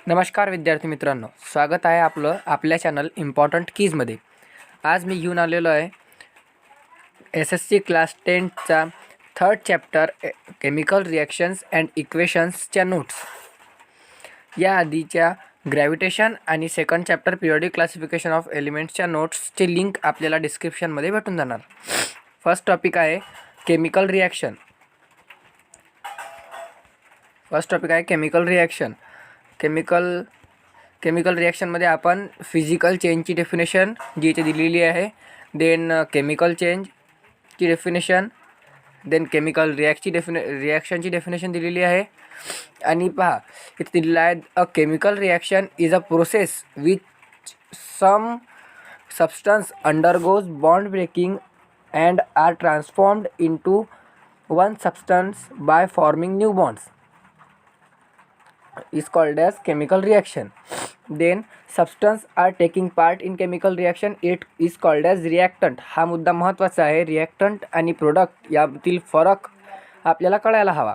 नमस्कार विद्यार्थी मित्रांनो, स्वागत आहे आपलं आपल्या चॅनल इम्पॉर्टंट कीजमध्ये. आज मी घेऊन आलेलो आहे SSC क्लास 10चा third chapter chemical reactions and इक्वेशन्सच्या नोट्स. या आधीच्या ग्रॅव्हिटेशन आणि second chapter periodic classification of एलिमेंट्सच्या नोट्सचे लिंक आपल्याला डिस्क्रिप्शनमध्ये भेटून जाणार. फर्स्ट टॉपिक आहे केमिकल रिॲक्शन. केमिकल रिॲक्शनमध्ये आपण फिजिकल चेंजची डेफिनेशन जी इथे दिलेली आहे, देन केमिकल चेंजची डेफिनेशन, देन केमिकल रिॲक्शनची डेफिनेशन दिलेली आहे. आणि पहा इथे दिलेलं आहे, a chemical reaction is a process which some substance undergoes bond breaking and are transformed into one substance by forming new bonds is called as chemical reaction. Then substance are taking part in chemical reaction, it is called as reactant. हा मुद्दा महत्त्वाचा आहे. Reactant आणि product यातील फरक आपल्याला कळायला हवा.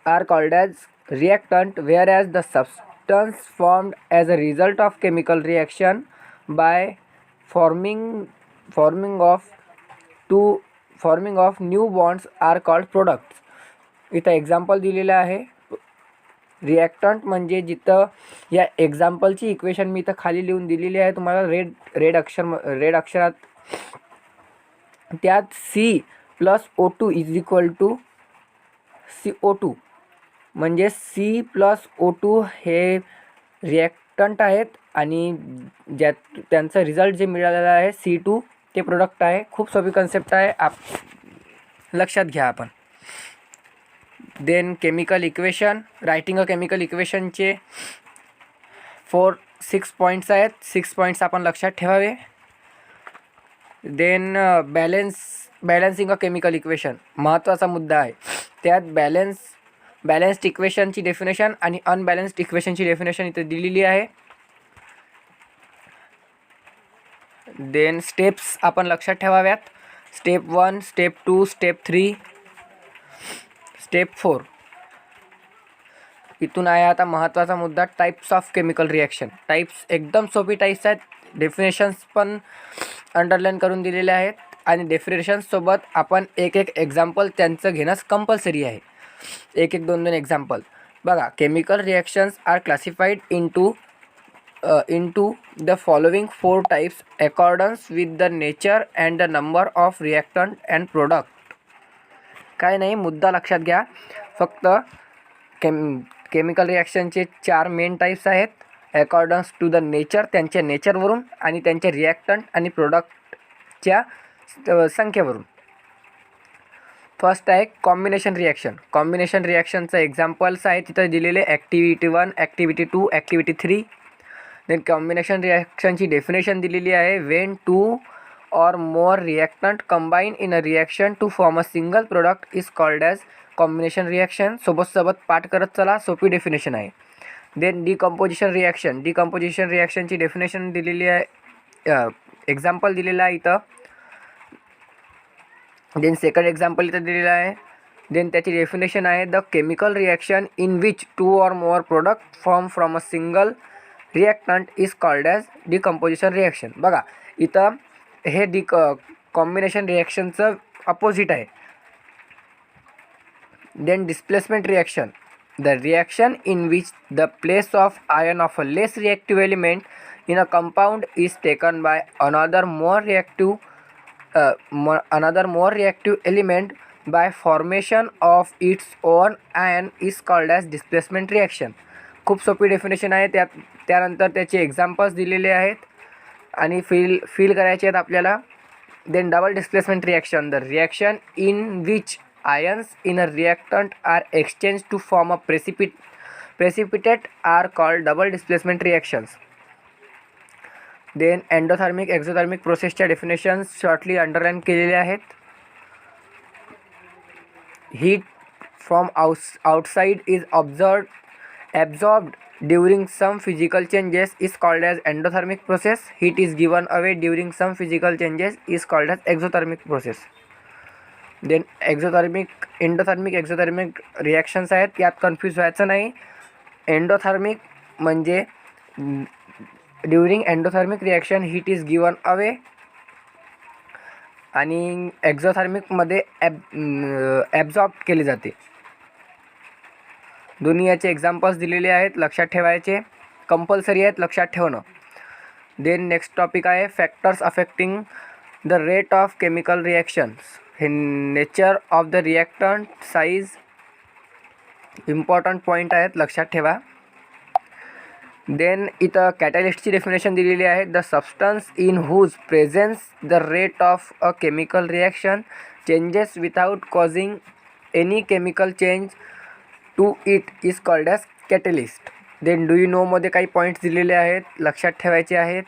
Are called as reactant whereas the substance formed as a result of chemical reaction by forming of new bonds are called products. इथं एक्झाम्पल दिलेलं आहे. रिॲक्टंट म्हणजे जिथं या एक्झाम्पलची इक्वेशन मी इथं खाली लिहून दिलेली आहे तुम्हाला रेड अक्षरात. त्यात C+O2 is equal to CO2 म्हणजे C+O2 हे रिॲक्टंट आहेत आणि त्यांचं रिझल्ट जे मिळालेलं आहे C2 ते प्रोडक्ट आहे. खूप सोपी कन्सेप्ट आहे, लक्षात घ्या आपण. Then chemical equation, writing a chemical इक्वेशनचे 6 पॉईंट्स आहेत. 6 पॉईंट्स आपण लक्षात ठेवावे. Then balancing a chemical equation महत्त्वाचा मुद्दा आहे. त्यात बॅलन्स्ड इक्वेशनची डेफिनेशन आणि अनबॅलन्स्ड इक्वेशनची डेफिनेशन इथे दिलेली आहे. देन स्टेप्स आपण लक्षात ठेवाव्यात. Step 1, step 2, step 3, step 4. इथून आहे आता महत्त्वाचा मुद्दा, types of chemical reaction. Types एकदम सोपी टाईप्स आहेत. डेफिनेशन्स पण अंडरलाईन करून दिलेले आहेत आणि डेफिनेशन्ससोबत आपण एक एक्झाम्पल त्यांचं घेणंच कंपल्सरी आहे. एक 2 एक्झाम्पल बघा. Chemical reactions are classified into the following 4 types accordance with the nature and the number of reactant and product. काय नाही, मुद्दा लक्षात घ्या. फक्त केमिकल रिॲक्शनचे 4 मेन टाईप्स आहेत अकॉर्डन्स टू द नेचर, त्यांच्या नेचरवरून आणि त्यांच्या रिॲक्टंट आणि प्रोडक्टच्या संख्येवरून. फर्स्ट आहे कॉम्बिनेशन रिॲक्शन. कॉम्बिनेशन रिॲक्शनचं एक्झाम्पल्स आहेत तिथं दिलेले, activity 1, activity 2, activity 3. Then combination रिॲक्शनची डेफिनेशन दिलेली आहे, when 2 or more reactant combine in a reaction to form a single product is called as combination reaction. सोबत पाठ करत चला, सोपी डेफिनेशन आहे. देन डिकम्पोजिशन रिॲक्शनची डेफिनेशन दिलेली आहे, एक्झाम्पल दिलेलं आहे इथं. देन सेकंड एक्झाम्पल इथं दिलेलं आहे. देन त्याची डेफिनेशन आहे, the chemical reaction in which 2 or more product form from a single reactant is called as decomposition reaction. बघा इथं हे कॉम्बिनेशन रिॲक्शनचं अपोजिट आहे. Then displacement reaction, the reaction in which the place of ion of a less reactive element in a compound is taken by another more reactive element by formation of its own ion is called as displacement reaction. खूप सोपी definition आहे. त्यानंतर त्याचे examples दिलेले आहेत आणि feel करायचे आहेत आपल्याला. Then double displacement reaction, the reaction in which ions in a reactant are exchange to form a precipitate are called double displacement reactions. Then endothermic exothermic प्रोसेसच्या डेफिनेशन्स शॉर्टली अंडरलाईन केलेले आहेत. Heat from outside is absorbed during some physical changes is called as endothermic process. Heat is given away during some physical changes is called as exothermic process. Then endothermic exothermic reactions आहेत, यात confuse व्हायचं नाही. Endothermic म्हणजे during endothermic reaction heat is given away. आणि एक्झोथर्मिकमध्ये absorb केली जाते. दोन्ही याचे एक्झाम्पल्स दिलेले आहेत, लक्षात ठेवायचे, कंपल्सरी आहेत, लक्षात ठेवणं. देन नेक्स्ट टॉपिक आहे factors affecting the rate of chemical reactions. हे nature of the reactant, size, important point आहेत, लक्षात ठेवा. देन इथं कॅटॅलिस्टची डेफिनेशन दिलेली आहे. The substance in whose presence the rate of a chemical reaction changes without causing any chemical change to it is called as catalyst. Then do you नोमध्ये काही points दिलेले आहेत, लक्षात ठेवायचे आहेत.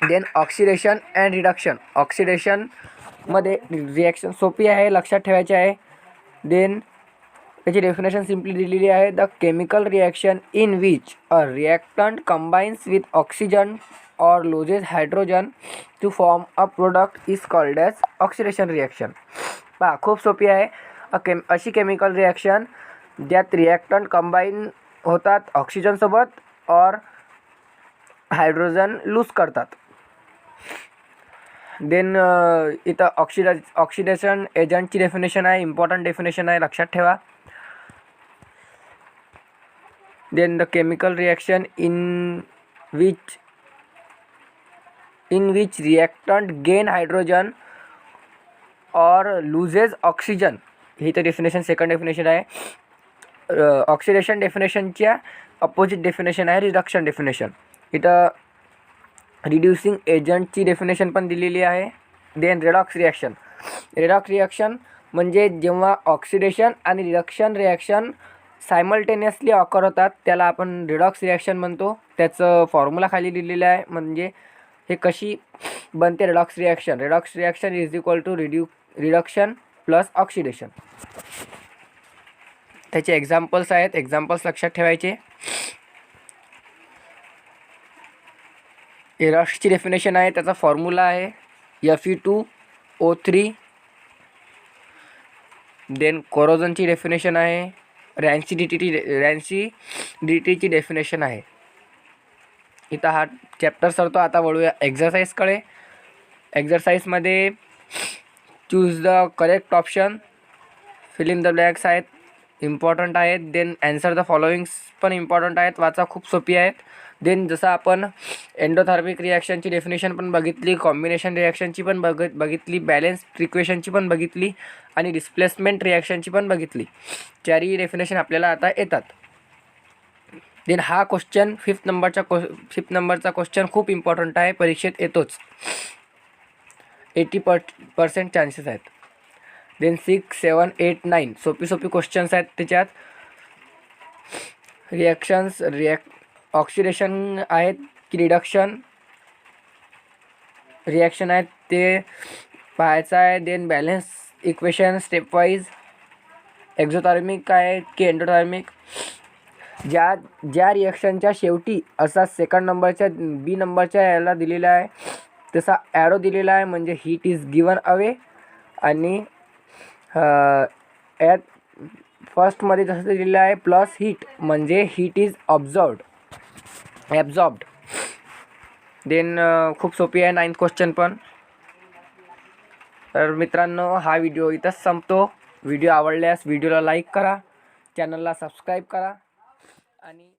Then oxidation and reduction. ऑक्सिडेशनमध्ये reaction सोपी आहे, लक्षात ठेवायचे आहे. देन त्याची डेफिनेशन सिम्पली दिलेली आहे. The chemical reaction in which a reactant combines with oxygen और loses hydrogen to form a product is called as oxidation reaction. पहा, खूप सोपी आहे. अशी केमिकल रिॲक्शन ज्यात रिॲक्टंट कंबाईन होतात ऑक्सिजनसोबत और हायड्रोजन लूज करतात. देन इथं ऑक्सिडेशन एजंटची डेफिनेशन आहे, इम्पॉर्टंट डेफिनेशन आहे, लक्षात ठेवा. Then the chemical reaction in which reactant gain hydrogen और लुजेस ऑक्सिजन. ही तर डेफिनेशन सेकंड डेफिनेशन आहे. ऑक्सिडेशन डेफिनेशनच्या अपोजिट डेफिनेशन आहे रिडक्शन डेफिनेशन. इथं रिड्युसिंग एजंटची डेफिनेशन पण दिलेली आहे. देन रेडॉक्स रिॲक्शन म्हणजे जेव्हा ऑक्सिडेशन आणि रिडक्शन रिॲक्शन सायमल्टेनियसली ऑकर होतात त्याला आपण रिडॉक्स रिॲक्शन म्हणतो. त्याचं फॉर्म्युला खाली दिलेलं आहे. म्हणजे हे कशी बनते redox reaction is equal to reduction plus oxidation. त्याचे एक्झाम्पल्स आहेत, एक्झाम्पल्स लक्षात ठेवायचे. रस्टची डेफिनेशन आहे, त्याचा फॉर्म्युला आहे Fe2O3. देन कोरोजनची डेफिनेशन आहे. रॅन्सिडिटीची डेफिनेशन आहे. इथं हा चॅप्टर सरतो. आता वळूया एक्झरसाइजकडे. एक्झरसाइजमध्ये choose the correct option, fill in the blanks आहेत, इम्पॉर्टंट आहेत. देन ॲन्सर द फॉलोइंग्स पण इम्पॉर्टंट आहेत, वाचा, खूप सोपी आहेत. देन जसं आपण एंडोथर्मिक रिॲक्शनची डेफिनेशन पण बघितली, कॉम्बिनेशन रिॲक्शनची पण बघितली, बॅलन्स इक्वेशनची पण बघितली आणि डिस्प्लेसमेंट रिॲक्शनची पण बघितली. चारही डेफिनेशन आपल्याला आता येतात. देन हा क्वेश्चन फिफ्थ नंबरचा क्वेश्चन खूप इम्पॉर्टंट आहे, परीक्षेत येतोच. 80% चान्सेस आहेत. देन 6, 7, 8, 9 सोपी क्वेश्चन्स आहेत त्याच्यात. रिॲक्शन्स ऑक्सिडेशन आहेत की रिडक्शन रिॲक्शन आहेत ते पाहायचं आहे. Then balance equation stepwise. Exothermic आहे की एंडोथर्मिक. ज्या रिॲक्शनच्या शेवटी असा सेकंड नंबरच्या बी नंबरच्या याला दिलेला आहे तसा ॲरो दिलेला आहे म्हणजे हीट इज गिवन अवे. आणि यात फर्स्टमध्ये जसं दिलेलं आहे प्लस हीट म्हणजे हीट इज ॲब्झॉर्ब्ड. देन खूप सोपी आहे 9th क्वेश्चन पण. तर मित्रांनो, हा व्हिडिओ इथंच संपतो. व्हिडिओ आवडल्यास व्हिडिओला लाईक करा, चॅनलला सबस्क्राईब करा आणि